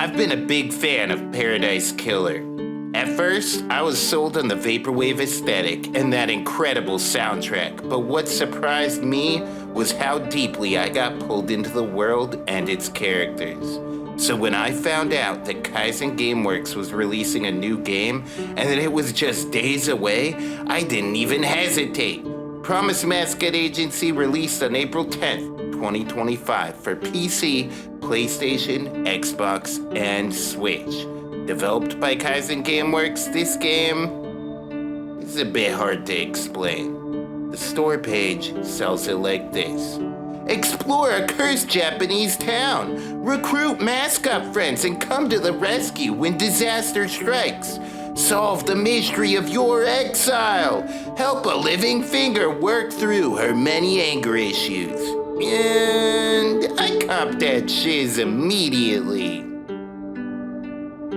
I've been a big fan of Paradise Killer. At first, I was sold on the vaporwave aesthetic and that incredible soundtrack, but what surprised me was how deeply I got pulled into the world and its characters. So when I found out that Kaizen Gameworks was releasing a new game and that it was just days away, I didn't even hesitate. Promise Mascot Agency released on April 10th, 2025 for PC, PlayStation, Xbox, and Switch. Developed by Kaizen Gameworks, this game is a bit hard to explain. The store page sells it like this. Explore a cursed Japanese town. Recruit mascot friends and come to the rescue when disaster strikes. Solve the mystery of your exile. Help a living finger work through her many anger issues. And I copped that shiz immediately.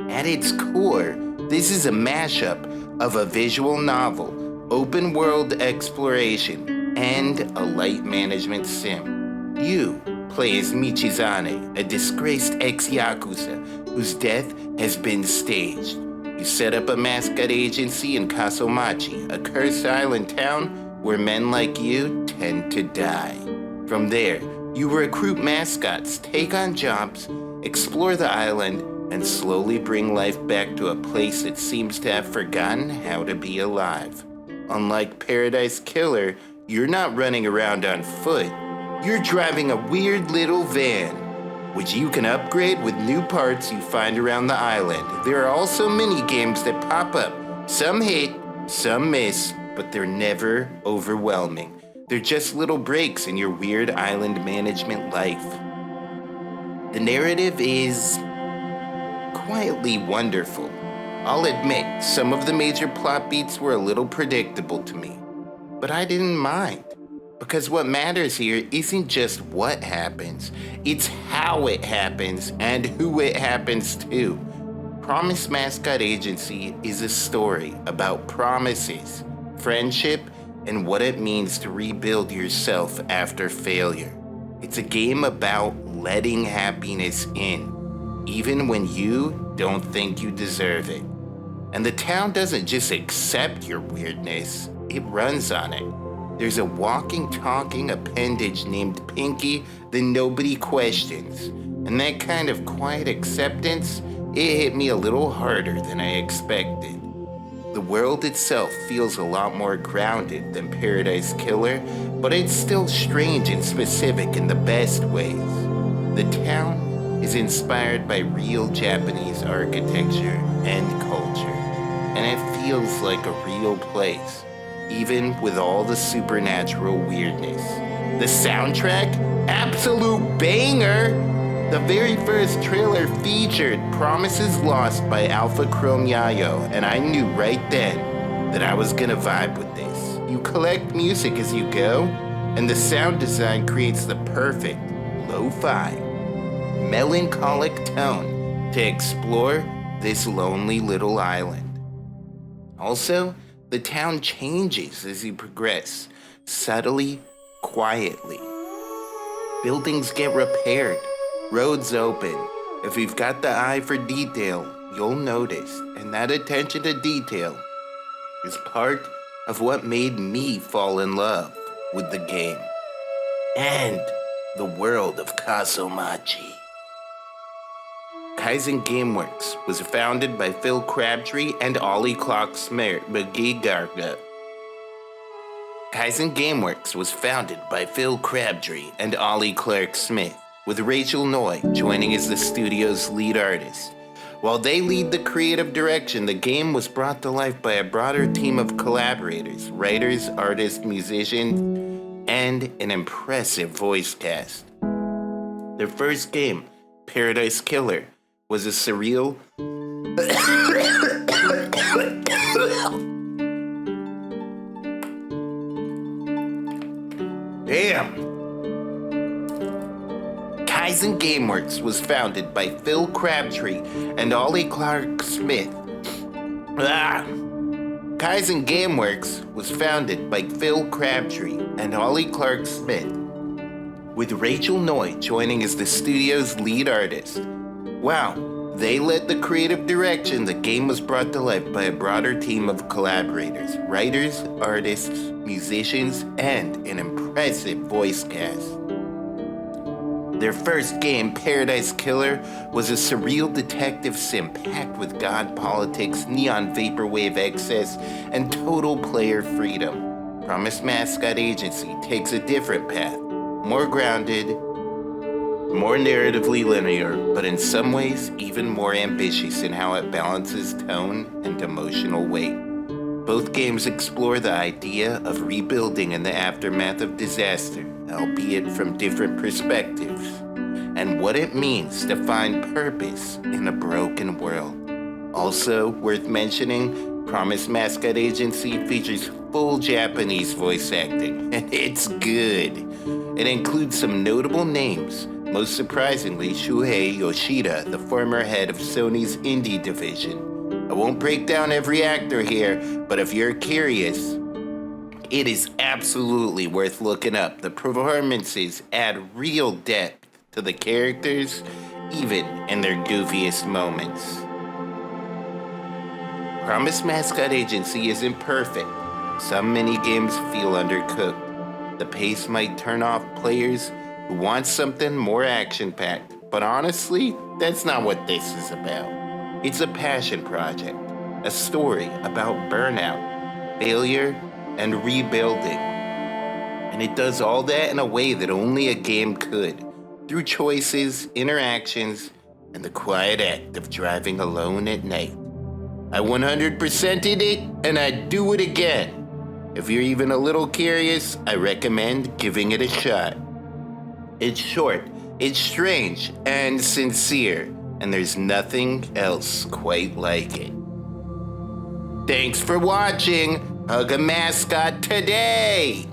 At its core, this is a mashup of a visual novel, open world exploration, and a light management sim. You play as Michizane, a disgraced ex-yakuza whose death has been staged. You set up a mascot agency in Kasomachi, a cursed island town where men like you tend to die. From there, you recruit mascots, take on jobs, explore the island, and slowly bring life back to a place that seems to have forgotten how to be alive. Unlike Paradise Killer, you're not running around on foot. You're driving a weird little van, which you can upgrade with new parts you find around the island. There are also mini games that pop up. Some hit, some miss, but they're never overwhelming. They're just little breaks in your weird island management life. The narrative is quietly wonderful. I'll admit, some of the major plot beats were a little predictable to me, but I didn't mind. Because what matters here isn't just what happens, it's how it happens and who it happens to. Promise Mascot Agency is a story about promises, friendship, and what it means to rebuild yourself after failure. It's a game about letting happiness in, even when you don't think you deserve it. And the town doesn't just accept your weirdness, it runs on it. There's a walking, talking appendage named Pinky that nobody questions. And that kind of quiet acceptance, it hit me a little harder than I expected. The world itself feels a lot more grounded than Paradise Killer, but it's still strange and specific in the best ways. The town is inspired by real Japanese architecture and culture, and it feels like a real place, even with all the supernatural weirdness. The soundtrack? Absolute banger! The very first trailer featured Promises Lost by Alpha Chrome Yayo, and I knew right then that I was gonna vibe with this. You collect music as you go, and the sound design creates the perfect lo-fi, melancholic tone to explore this lonely little island. Also, the town changes as you progress, subtly, quietly. Buildings get repaired, roads open. If you've got the eye for detail, you'll notice, and that attention to detail is part of what made me fall in love with the game and the world of Kasomachi. Kaizen Gameworks was founded by Phil Crabtree and Ollie McGee-Garga. Kaizen Gameworks was founded by Phil Crabtree and Ollie Clark Smith, with Rachel Noy joining as the studio's lead artist. While they lead the creative direction, the game was brought to life by a broader team of collaborators, writers, artists, musicians, and an impressive voice cast. Their first game, Paradise Killer, was a surreal Kaizen Gameworks was founded by Phil Crabtree and Ollie Clark Smith. Kaizen Gameworks was founded by Phil Crabtree and Ollie Clark Smith, with Rachel Noy joining as the studio's lead artist. Wow, They led the creative direction. The game was brought to life by a broader team of collaborators, writers, artists, musicians, and an impressive voice cast. Their first game, Paradise Killer, was a surreal detective sim packed with god politics, neon vaporwave excess, and total player freedom. Promise Mascot Agency takes a different path, more grounded, more narratively linear, but in some ways even more ambitious in how it balances tone and emotional weight. Both games explore the idea of rebuilding in the aftermath of disaster, albeit from different perspectives, and what it means to find purpose in a broken world. Also worth mentioning, Promise Mascot Agency features full Japanese voice acting, and it's good. It includes some notable names, most surprisingly Shuhei Yoshida, the former head of Sony's indie division. I won't break down every actor here, but if you're curious, it is absolutely worth looking up. The performances add real depth to the characters, even in their goofiest moments. Promise Mascot Agency isn't perfect. Some minigames feel undercooked. The pace might turn off players who want something more action-packed, but honestly, that's not what this is about. It's a passion project, a story about burnout, failure, and rebuilding. And it does all that in a way that only a game could, through choices, interactions, and the quiet act of driving alone at night. I 100%ed it, and I'd do it again. If you're even a little curious, I recommend giving it a shot. It's short, it's strange, and sincere, and there's nothing else quite like it. Thanks for watching. Hug a mascot today!